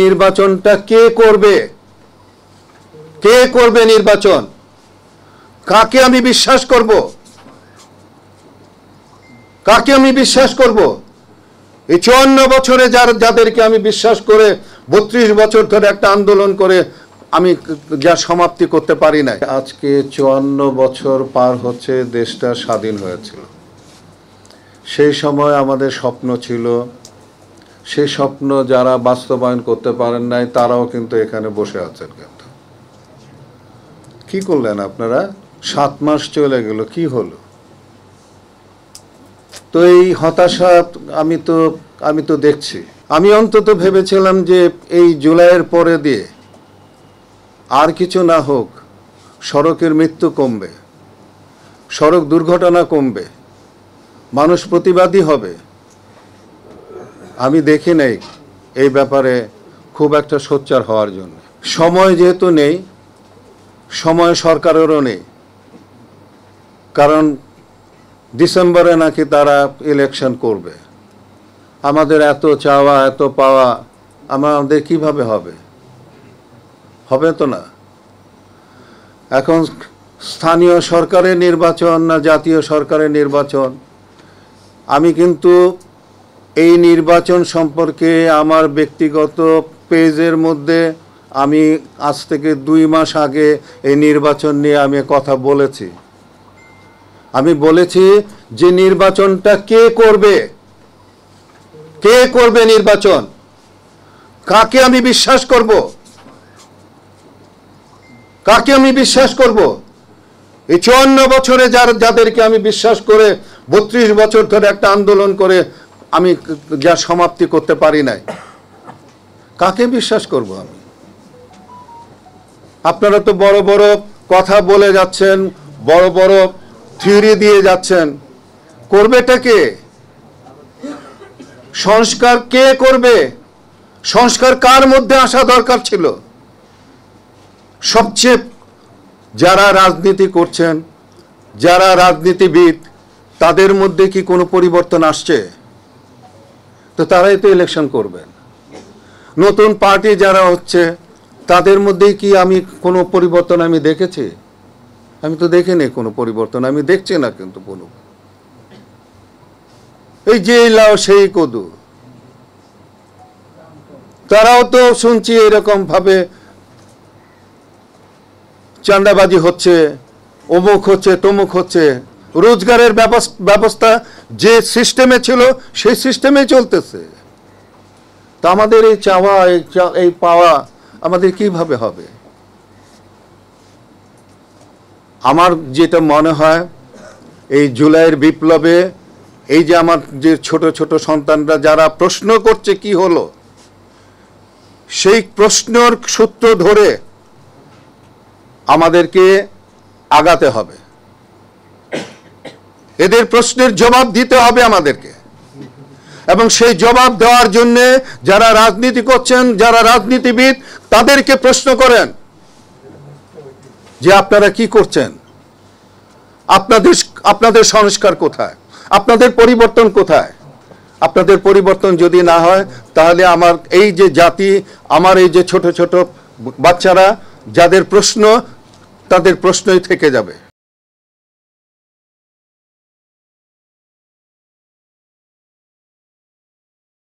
নির্বাচনটা কে করবে? কে করবে নির্বাচন? কাকে আমি বিশ্বাস করব? কাকে আমি বিশ্বাস করব? এই 54 বছরে যাদেরকে আমি বিশ্বাস করে 32 বছর ধরে একটা আন্দোলন করে আমি যা সমাপ্তি করতে পারি না। আজকে 54 বছর পার হচ্ছে, দেশটা স্বাধীন হয়েছিল। সেই সময় আমাদের স্বপ্ন ছিল, সেই স্বপ্ন যারা বাস্তবায়ন করতে পারেন নাই তারাও কিন্তু এখানে বসে আছেন। কিন্তু কি করলেন আপনারা? 7 মাস চলে গেল, কি হলো? তো এই হতাশা আমি তো দেখছি। আমি অন্তত ভেবেছিলাম যে এই জুলাইয়ের পরে দিয়ে আর কিছু না হোক, সড়কের মৃত্যু কমবে, সড়ক দুর্ঘটনা কমবে, মানুষ প্রতিবাদী হবে। আমি দেখি নাই এই ব্যাপারে খুব একটা সোচ্চার হওয়ার জন্য। সময় যেহেতু নেই, সময় সরকারেরও নেই, কারণ ডিসেম্বরে নাকি তারা ইলেকশন করবে। আমাদের এত চাওয়া এত পাওয়া আমাদের কিভাবে হবে? হবে তো না। এখন স্থানীয় সরকারের নির্বাচন না জাতীয় সরকারের নির্বাচন, আমি কিন্তু এই নির্বাচন সম্পর্কে আমার ব্যক্তিগত পেজের মধ্যে আমি আজ থেকে 2 মাস আগে এই নির্বাচন নিয়ে আমি কথা বলেছি। আমি বলেছি যে নির্বাচনটা কে করবে? কে করবে নির্বাচন? কাকে আমি বিশ্বাস করব? কাকে আমি বিশ্বাস করব? এই 54 বছরে যাদেরকে আমি বিশ্বাস করে 32 বছর ধরে একটা আন্দোলন করে আমি যা সমাপ্তি করতে পারি নাই, কাকে বিশ্বাস করব আমি? আপনারা তো বড় বড় কথা বলে যাচ্ছেন, বড় বড় থিওরি দিয়ে যাচ্ছেন, করবেটা কে? সংস্কার কে করবে? সংস্কার কার মধ্যে আসা দরকার ছিল? সবচেয়ে যারা রাজনীতি করছেন, যারা রাজনীতিবিদ, তাদের মধ্যে কি কোনো পরিবর্তন আসছে? তো তারাই তো ইলেকশন করবেন। নতুন পার্টি যারা হচ্ছে তাদের মধ্যে কি আমি কোনো পরিবর্তন আমি দেখেছি? আমি তো দেখিনি কোনো পরিবর্তন, আমি দেখছি না কিন্তু কোনো। এই যে লাও সেই কদু, তারাও তো শুনছি এরকম ভাবে চাঁদাবাজি হচ্ছে, অমুক হচ্ছে, তমুক হচ্ছে। রোজগারের ব্যবস্থা যে সিস্টেমে ছিল সেই সিস্টেমে চলতেছে। তা আমাদের এই চাওয়া এই পাওয়া আমাদের কিভাবে হবে? আমার যেটা মনে হয়, এই জুলাইয়ের বিপ্লবে এই যে আমার যে ছোট ছোট সন্তানরা যারা প্রশ্ন করছে কি হলো, সেই প্রশ্নের সূত্র ধরে আমাদেরকে আগাতে হবে। এদের প্রশ্নের জবাব দিতে হবে আমাদেরকে, এবং সেই জবাব দেওয়ার জন্য যারা রাজনীতি করছেন, যারা রাজনীতিবিদ, তাদেরকে প্রশ্ন করেন যে আপনারা কি করছেন? আপনাদের সংস্কার কোথায়? আপনাদের পরিবর্তন কোথায়? আপনাদের পরিবর্তন যদি না হয়, তাহলে আমার এই যে জাতি, আমার এই যে ছোট ছোট বাচ্চারা যাদের প্রশ্ন, তাদের প্রশ্নই থেকে যাবে।